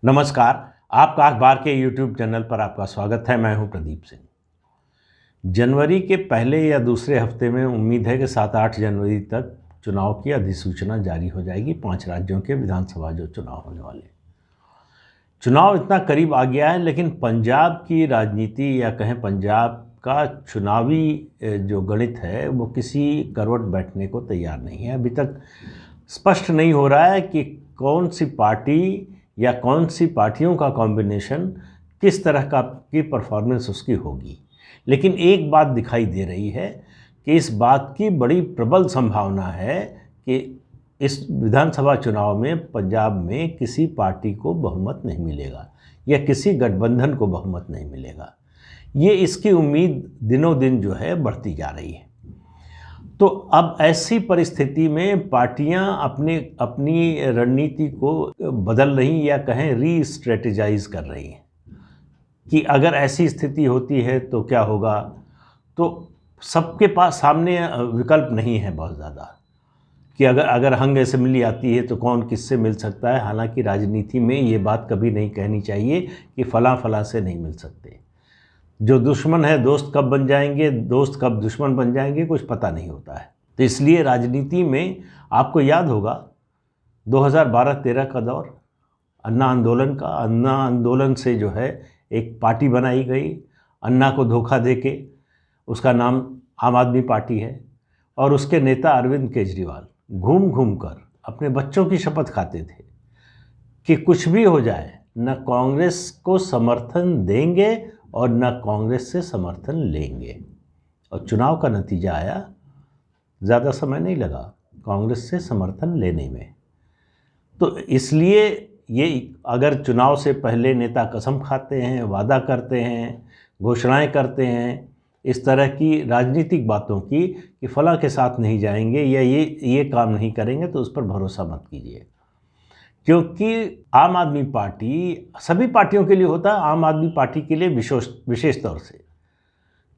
नमस्कार। आपका अखबार के YouTube चैनल पर आपका स्वागत है। मैं हूं प्रदीप सिंह। जनवरी के पहले या दूसरे हफ्ते में उम्मीद है कि 7-8 जनवरी तक चुनाव की अधिसूचना जारी हो जाएगी। 5 राज्यों के विधानसभा जो चुनाव होने वाले, चुनाव इतना करीब आ गया है, लेकिन पंजाब की राजनीति या कहें पंजाब का चुनावी जो गणित है वो किसी करवट बैठने को तैयार नहीं है। अभी तक स्पष्ट नहीं हो रहा है कि कौन सी पार्टी या कौन सी पार्टियों का कॉम्बिनेशन किस तरह का की परफॉर्मेंस उसकी होगी। लेकिन एक बात दिखाई दे रही है कि इस बात की बड़ी प्रबल संभावना है कि इस विधानसभा चुनाव में पंजाब में किसी पार्टी को बहुमत नहीं मिलेगा या किसी गठबंधन को बहुमत नहीं मिलेगा। ये इसकी उम्मीद दिनों दिन जो है बढ़ती जा रही है। तो अब ऐसी परिस्थिति में पार्टियां अपनी रणनीति को बदल रही या कहें री-स्ट्रेटेजाइज कर रही हैं कि अगर ऐसी स्थिति होती है तो क्या होगा। तो सबके पास सामने विकल्प नहीं है बहुत ज़्यादा कि अगर हंग असेंबली आती है तो कौन किससे मिल सकता है। हालांकि राजनीति में ये बात कभी नहीं कहनी चाहिए कि फलां से नहीं मिल सकते। जो दुश्मन है दोस्त कब बन जाएंगे, दोस्त कब दुश्मन बन जाएंगे, कुछ पता नहीं होता है। तो इसलिए राजनीति में आपको याद होगा 2012-13 का दौर, अन्ना आंदोलन से जो है एक पार्टी बनाई गई। अन्ना को धोखा देके, उसका नाम आम आदमी पार्टी है, और उसके नेता अरविंद केजरीवाल घूम घूम कर अपने बच्चों की शपथ खाते थे कि कुछ भी हो जाए न कांग्रेस को समर्थन देंगे और न कांग्रेस से समर्थन लेंगे। और चुनाव का नतीजा आया, ज़्यादा समय नहीं लगा कांग्रेस से समर्थन लेने में। तो इसलिए ये अगर चुनाव से पहले नेता कसम खाते हैं, वादा करते हैं, घोषणाएं करते हैं, इस तरह की राजनीतिक बातों की कि फलां के साथ नहीं जाएंगे या ये काम नहीं करेंगे, तो उस पर भरोसा मत कीजिए। क्योंकि आम आदमी पार्टी सभी पार्टियों के लिए होता है, आम आदमी पार्टी के लिए विशेष तौर से,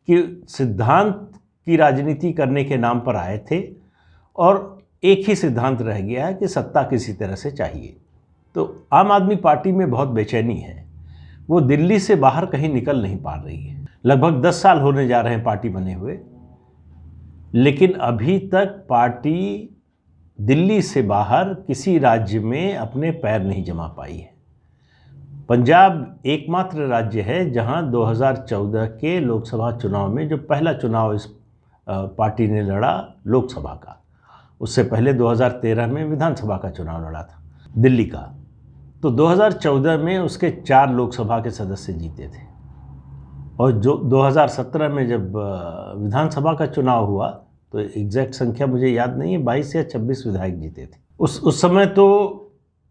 कि सिद्धांत की राजनीति करने के नाम पर आए थे और एक ही सिद्धांत रह गया है कि सत्ता किसी तरह से चाहिए। तो आम आदमी पार्टी में बहुत बेचैनी है, वो दिल्ली से बाहर कहीं निकल नहीं पा रही है। लगभग 10 साल होने जा रहे हैं पार्टी बने हुए, लेकिन अभी तक पार्टी दिल्ली से बाहर किसी राज्य में अपने पैर नहीं जमा पाई है। पंजाब एकमात्र राज्य है जहां 2014 के लोकसभा चुनाव में, जो पहला चुनाव इस पार्टी ने लड़ा लोकसभा का, उससे पहले 2013 में विधानसभा का चुनाव लड़ा था दिल्ली का, तो 2014 में उसके 4 लोकसभा के सदस्य जीते थे। और जो 2017 में जब विधानसभा का चुनाव हुआ तो एग्जैक्ट संख्या मुझे याद नहीं है, 22 या 26 विधायक जीते थे। उस समय तो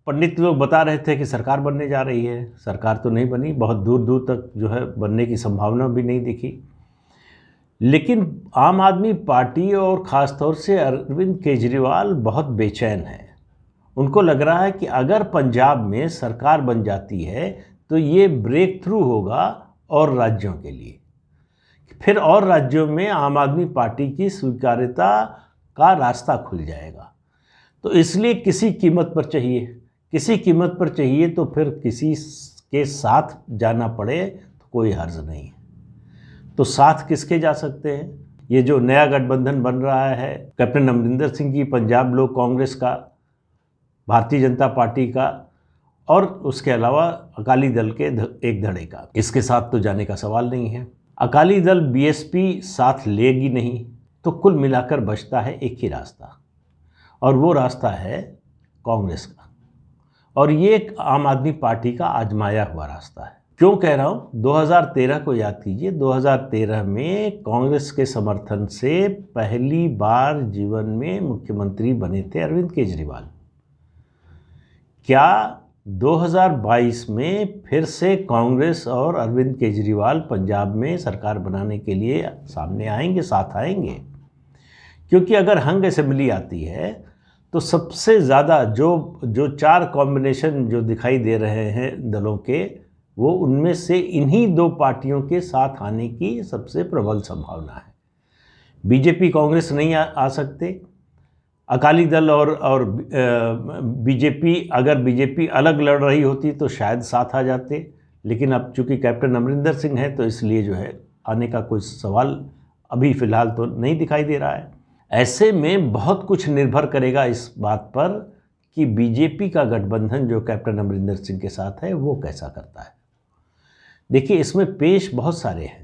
पंडित लोग बता रहे थे कि सरकार बनने जा रही है। सरकार तो नहीं बनी, बहुत दूर दूर तक जो है बनने की संभावना भी नहीं दिखी। लेकिन आम आदमी पार्टी और ख़ास तौर से अरविंद केजरीवाल बहुत बेचैन है। उनको लग रहा है कि अगर पंजाब में सरकार बन जाती है तो ये ब्रेक थ्रू होगा और राज्यों के लिए, फिर और राज्यों में आम आदमी पार्टी की स्वीकार्यता का रास्ता खुल जाएगा। तो इसलिए किसी कीमत पर चाहिए तो फिर किसी के साथ जाना पड़े तो कोई हर्ज नहीं है। तो साथ किसके जा सकते हैं? ये जो नया गठबंधन बन रहा है कैप्टन अमरिंदर सिंह की पंजाब लोक कांग्रेस का, भारतीय जनता पार्टी का, और उसके अलावा अकाली दल के एक धड़े का, इसके साथ तो जाने का सवाल नहीं है। अकाली दल बीएसपी साथ लेगी नहीं, तो कुल मिलाकर बचता है एक ही रास्ता, और वो रास्ता है कांग्रेस का। और ये आम आदमी पार्टी का आजमाया हुआ रास्ता है। क्यों कह रहा हूँ? 2013 को याद कीजिए। 2013 में कांग्रेस के समर्थन से पहली बार जीवन में मुख्यमंत्री बने थे अरविंद केजरीवाल। क्या 2022 में फिर से कांग्रेस और अरविंद केजरीवाल पंजाब में सरकार बनाने के लिए सामने आएंगे, साथ आएंगे? क्योंकि अगर हंग असेंबली आती है तो सबसे ज़्यादा जो 4 कॉम्बिनेशन जो दिखाई दे रहे हैं दलों के, वो उनमें से इन्हीं 2 पार्टियों के साथ आने की सबसे प्रबल संभावना है। बीजेपी कांग्रेस नहीं आ सकते, अकाली दल और बीजेपी, अगर बीजेपी अलग लड़ रही होती तो शायद साथ आ जाते, लेकिन अब चूंकि कैप्टन अमरिंदर सिंह है तो इसलिए जो है आने का कोई सवाल अभी फ़िलहाल तो नहीं दिखाई दे रहा है। ऐसे में बहुत कुछ निर्भर करेगा इस बात पर कि बीजेपी का गठबंधन जो कैप्टन अमरिंदर सिंह के साथ है वो कैसा करता है। देखिए, इसमें पेश बहुत सारे हैं।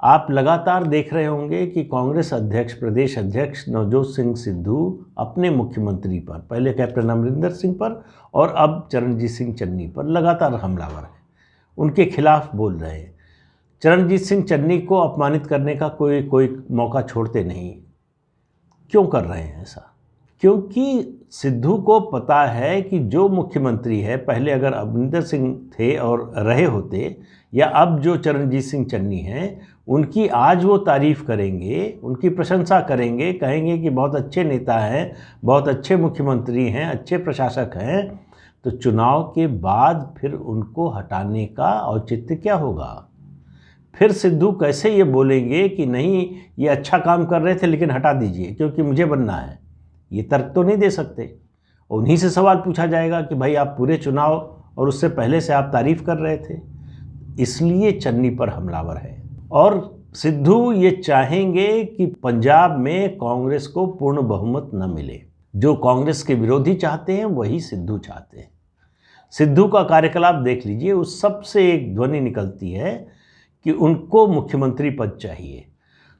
आप लगातार देख रहे होंगे कि कांग्रेस अध्यक्ष, प्रदेश अध्यक्ष नवजोत सिंह सिद्धू अपने मुख्यमंत्री पर, पहले कैप्टन अमरिंदर सिंह पर और अब चरणजीत सिंह चन्नी पर लगातार हमलावर है, उनके खिलाफ बोल रहे हैं। चरणजीत सिंह चन्नी को अपमानित करने का कोई मौका छोड़ते नहीं। क्यों कर रहे हैं ऐसा? क्योंकि सिद्धू को पता है कि जो मुख्यमंत्री है, पहले अगर अमरिंदर सिंह थे और रहे होते, या अब जो चरणजीत सिंह चन्नी हैं, उनकी आज वो तारीफ़ करेंगे, उनकी प्रशंसा करेंगे, कहेंगे कि बहुत अच्छे नेता हैं, बहुत अच्छे मुख्यमंत्री हैं, अच्छे प्रशासक हैं, तो चुनाव के बाद फिर उनको हटाने का औचित्य क्या होगा? फिर सिद्धू कैसे ये बोलेंगे कि नहीं, ये अच्छा काम कर रहे थे लेकिन हटा दीजिए क्योंकि मुझे बनना है? ये तर्क तो नहीं दे सकते। उन्हीं से सवाल पूछा जाएगा कि भाई आप पूरे चुनाव और उससे पहले से आप तारीफ़ कर रहे थे। इसलिए चन्नी पर हमलावर है। और सिद्धू ये चाहेंगे कि पंजाब में कांग्रेस को पूर्ण बहुमत न मिले। जो कांग्रेस के विरोधी चाहते हैं वही सिद्धू चाहते हैं। सिद्धू का कार्यकलाप देख लीजिए, उस सबसे एक ध्वनि निकलती है कि उनको मुख्यमंत्री पद चाहिए।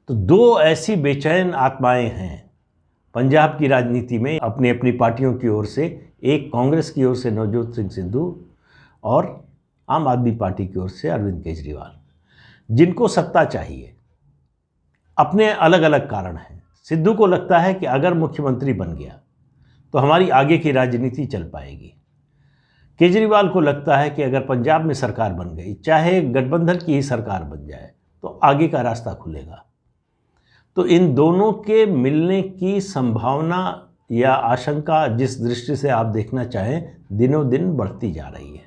तो दो ऐसी बेचैन आत्माएं हैं पंजाब की राजनीति में अपनी अपनी पार्टियों की ओर से, एक कांग्रेस की ओर से नवजोत सिंह सिद्धू और आम आदमी पार्टी की ओर से अरविंद केजरीवाल, जिनको सत्ता चाहिए। अपने अलग अलग कारण हैं। सिद्धू को लगता है कि अगर मुख्यमंत्री बन गया तो हमारी आगे की राजनीति चल पाएगी। केजरीवाल को लगता है कि अगर पंजाब में सरकार बन गई, चाहे गठबंधन की ही सरकार बन जाए, तो आगे का रास्ता खुलेगा। तो इन दोनों के मिलने की संभावना या आशंका, जिस दृष्टि से आप देखना चाहें, दिनों दिन बढ़ती जा रही है।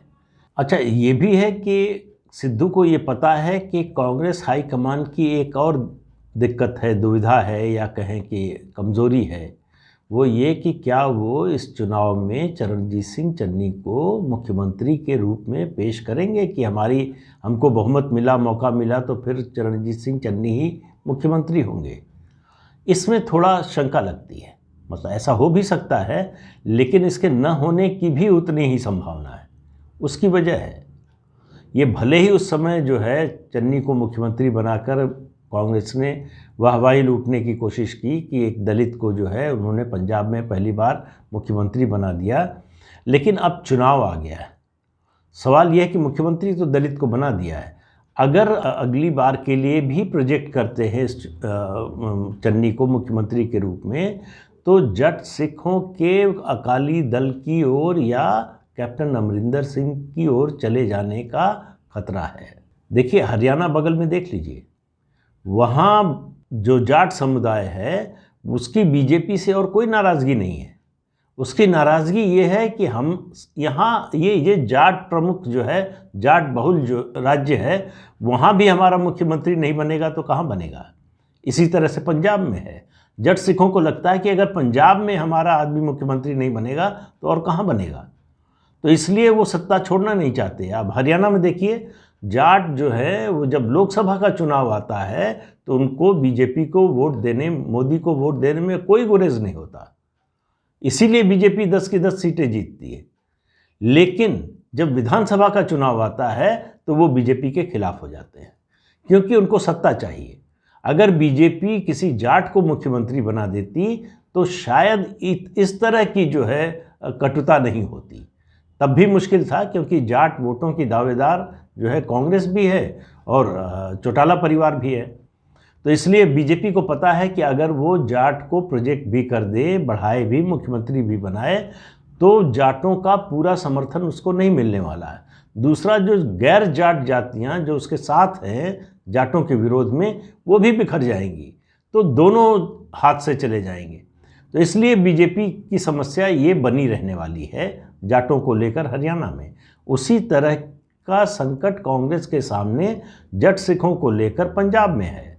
अच्छा, ये भी है कि सिद्धू को ये पता है कि कांग्रेस हाईकमान की एक और दिक्कत है, दुविधा है, या कहें कि कमज़ोरी है, वो ये कि क्या वो इस चुनाव में चरणजीत सिंह चन्नी को मुख्यमंत्री के रूप में पेश करेंगे कि हमको बहुमत मिला, मौका मिला तो फिर चरणजीत सिंह चन्नी ही मुख्यमंत्री होंगे। इसमें थोड़ा शंका लगती है। मतलब ऐसा हो भी सकता है, लेकिन इसके न होने की भी उतनी ही संभावना है। उसकी वजह है, ये भले ही उस समय जो है चन्नी को मुख्यमंत्री बनाकर कांग्रेस ने वाहवाही लूटने की कोशिश की कि एक दलित को जो है उन्होंने पंजाब में पहली बार मुख्यमंत्री बना दिया, लेकिन अब चुनाव आ गया है। सवाल यह है कि मुख्यमंत्री तो दलित को बना दिया है, अगर अगली बार के लिए भी प्रोजेक्ट करते हैं चन्नी को मुख्यमंत्री के रूप में, तो जट सिखों के अकाली दल की ओर या कैप्टन अमरिंदर सिंह की ओर चले जाने का खतरा है। देखिए, हरियाणा बगल में देख लीजिए, वहाँ जो जाट समुदाय है उसकी बीजेपी से और कोई नाराज़गी नहीं है। उसकी नाराज़गी ये है कि हम यहाँ ये जाट प्रमुख जो है, जाट बहुल जो राज्य है, वहाँ भी हमारा मुख्यमंत्री नहीं बनेगा तो कहाँ बनेगा। इसी तरह से पंजाब में है। जट सिखों को लगता है कि अगर पंजाब में हमारा आदमी मुख्यमंत्री नहीं बनेगा तो और कहाँ बनेगा, तो इसलिए वो सत्ता छोड़ना नहीं चाहते। अब हरियाणा में देखिए, जाट जो है वो जब लोकसभा का चुनाव आता है तो उनको बीजेपी को वोट देने, मोदी को वोट देने में कोई गुरेज नहीं होता। इसीलिए बीजेपी 10 की 10 सीटें जीतती है। लेकिन जब विधानसभा का चुनाव आता है तो वो बीजेपी के खिलाफ हो जाते हैं, क्योंकि उनको सत्ता चाहिए। अगर बीजेपी किसी जाट को मुख्यमंत्री बना देती तो शायद इस तरह की जो है कटुता नहीं होती। तब भी मुश्किल था, क्योंकि जाट वोटों की दावेदार जो है कांग्रेस भी है और चौटाला परिवार भी है। तो इसलिए बीजेपी को पता है कि अगर वो जाट को प्रोजेक्ट भी कर दे, बढ़ाए भी, मुख्यमंत्री भी बनाए, तो जाटों का पूरा समर्थन उसको नहीं मिलने वाला है। दूसरा, जो गैर जाट जातियां जो उसके साथ हैं जाटों के विरोध में, वो भी बिखर जाएंगी, तो दोनों हाथ से चले जाएंगे। तो इसलिए बीजेपी की समस्या ये बनी रहने वाली है जाटों को लेकर हरियाणा में। उसी तरह का संकट कांग्रेस के सामने जट सिखों को लेकर पंजाब में है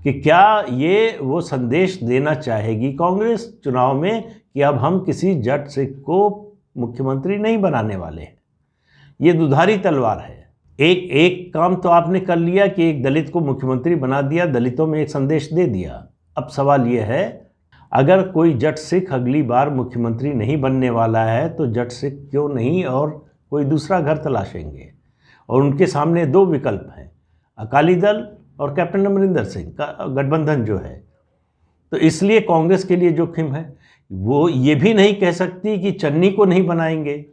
कि क्या ये वो संदेश देना चाहेगी कांग्रेस चुनाव में कि अब हम किसी जट सिख को मुख्यमंत्री नहीं बनाने वाले हैं। ये दुधारी तलवार है। एक काम तो आपने कर लिया कि एक दलित को मुख्यमंत्री बना दिया, दलितों में एक संदेश दे दिया। अब सवाल ये है, अगर कोई जट सिख अगली बार मुख्यमंत्री नहीं बनने वाला है तो जट सिख क्यों नहीं और कोई दूसरा घर तलाशेंगे। और उनके सामने दो विकल्प हैं, अकाली दल और कैप्टन अमरिंदर सिंह का गठबंधन जो है। तो इसलिए कांग्रेस के लिए जोखिम है। वो ये भी नहीं कह सकती कि चन्नी को नहीं बनाएंगे,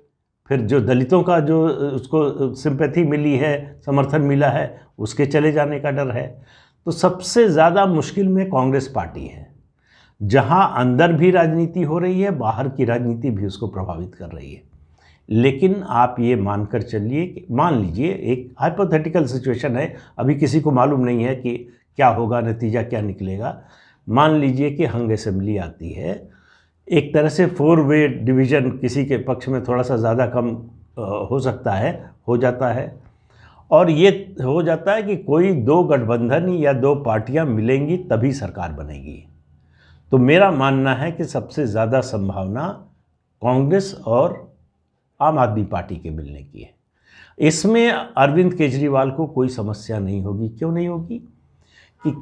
फिर जो दलितों का जो उसको सिंपैथी मिली है, समर्थन मिला है, उसके चले जाने का डर है। तो सबसे ज़्यादा मुश्किल में कांग्रेस पार्टी है, जहां अंदर भी राजनीति हो रही है, बाहर की राजनीति भी उसको प्रभावित कर रही है। लेकिन आप ये मानकर चलिए कि मान लीजिए एक हाइपोथेटिकल सिचुएशन है, अभी किसी को मालूम नहीं है कि क्या होगा, नतीजा क्या निकलेगा। मान लीजिए कि हंग असेंबली आती है, एक तरह से 4 वे डिवीज़न, किसी के पक्ष में थोड़ा सा ज़्यादा कम हो सकता है, हो जाता है। और ये हो जाता है कि कोई 2 गठबंधन या 2 पार्टियां मिलेंगी तभी सरकार बनेगी। तो मेरा मानना है कि सबसे ज़्यादा संभावना कांग्रेस और आम आदमी पार्टी के मिलने की है। इसमें अरविंद केजरीवाल को कोई समस्या नहीं होगी। क्यों नहीं होगी? कि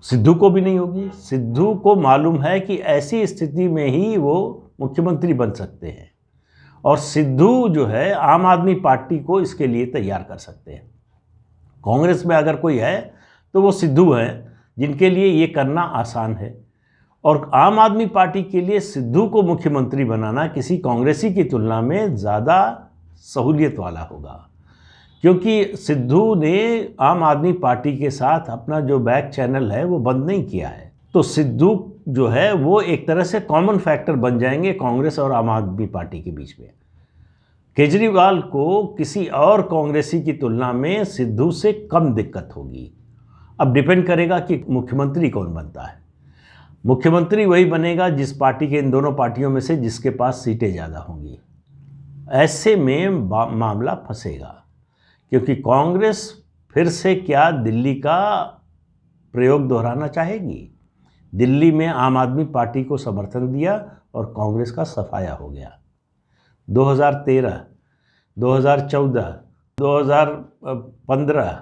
सिद्धू को भी नहीं होगी। सिद्धू को मालूम है कि ऐसी स्थिति में ही वो मुख्यमंत्री बन सकते हैं, और सिद्धू जो है आम आदमी पार्टी को इसके लिए तैयार कर सकते हैं। कांग्रेस में अगर कोई है तो वो सिद्धू हैं, जिनके लिए ये करना आसान है। और आम आदमी पार्टी के लिए सिद्धू को मुख्यमंत्री बनाना किसी कांग्रेसी की तुलना में ज़्यादा सहूलियत वाला होगा, क्योंकि सिद्धू ने आम आदमी पार्टी के साथ अपना जो बैक चैनल है वो बंद नहीं किया है। तो सिद्धू जो है वो एक तरह से कॉमन फैक्टर बन जाएंगे कांग्रेस और आम आदमी पार्टी के बीच में। केजरीवाल को किसी और कांग्रेसी की तुलना में सिद्धू से कम दिक्कत होगी। अब डिपेंड करेगा कि मुख्यमंत्री कौन बनता है। मुख्यमंत्री वही बनेगा जिस पार्टी के, इन दोनों पार्टियों में से जिसके पास सीटें ज़्यादा होंगी। ऐसे में मामला फंसेगा, क्योंकि कांग्रेस फिर से क्या दिल्ली का प्रयोग दोहराना चाहेगी। दिल्ली में आम आदमी पार्टी को समर्थन दिया और कांग्रेस का सफाया हो गया। 2013, 2014, 2015,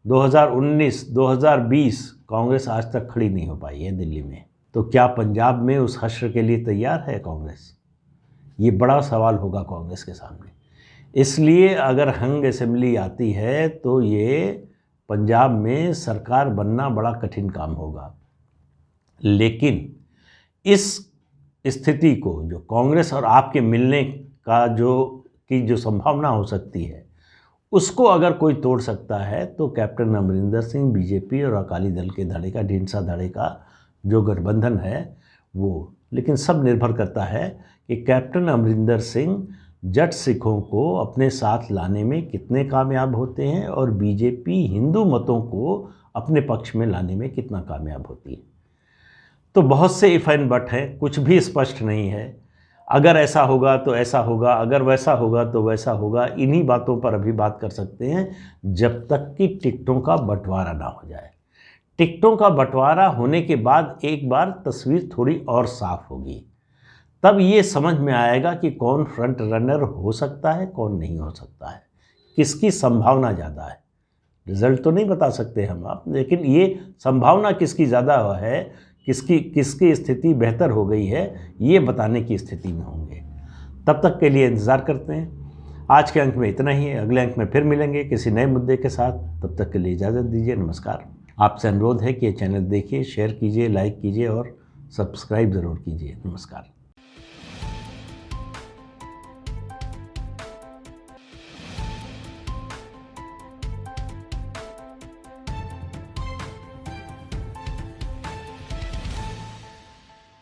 2019, 2020 कांग्रेस आज तक खड़ी नहीं हो पाई है दिल्ली में। तो क्या पंजाब में उस हश्र के लिए तैयार है कांग्रेस? ये बड़ा सवाल होगा कांग्रेस के सामने। इसलिए अगर हंग असेंबली आती है तो ये पंजाब में सरकार बनना बड़ा कठिन काम होगा। लेकिन इस स्थिति को, जो कांग्रेस और आपके मिलने का जो संभावना हो सकती है, उसको अगर कोई तोड़ सकता है तो कैप्टन अमरिंदर सिंह, बीजेपी और अकाली दल के धड़े का, ढींसा धड़े का जो गठबंधन है वो। लेकिन सब निर्भर करता है कि कैप्टन अमरिंदर सिंह जट सिखों को अपने साथ लाने में कितने कामयाब होते हैं और बीजेपी हिंदू मतों को अपने पक्ष में लाने में कितना कामयाब होती है। तो बहुत से इफ एंड बट हैं, कुछ भी स्पष्ट नहीं है। अगर ऐसा होगा तो ऐसा होगा, अगर वैसा होगा तो वैसा होगा। इन्हीं बातों पर अभी बात कर सकते हैं जब तक कि टिकटों का बंटवारा ना हो जाए। टिकटों का बंटवारा होने के बाद एक बार तस्वीर थोड़ी और साफ होगी, तब ये समझ में आएगा कि कौन फ्रंट रनर हो सकता है, कौन नहीं हो सकता है, किसकी संभावना ज़्यादा है। रिजल्ट तो नहीं बता सकते हम आप, लेकिन ये संभावना किसकी ज़्यादा है, किसकी स्थिति बेहतर हो गई है, ये बताने की स्थिति में होंगे। तब तक के लिए इंतज़ार करते हैं। आज के अंक में इतना ही है। अगले अंक में फिर मिलेंगे किसी नए मुद्दे के साथ। तब तक के लिए इजाज़त दीजिए। नमस्कार। आपसे अनुरोध है कि ये चैनल देखिए, शेयर कीजिए, लाइक कीजिए और सब्सक्राइब ज़रूर कीजिए। नमस्कार।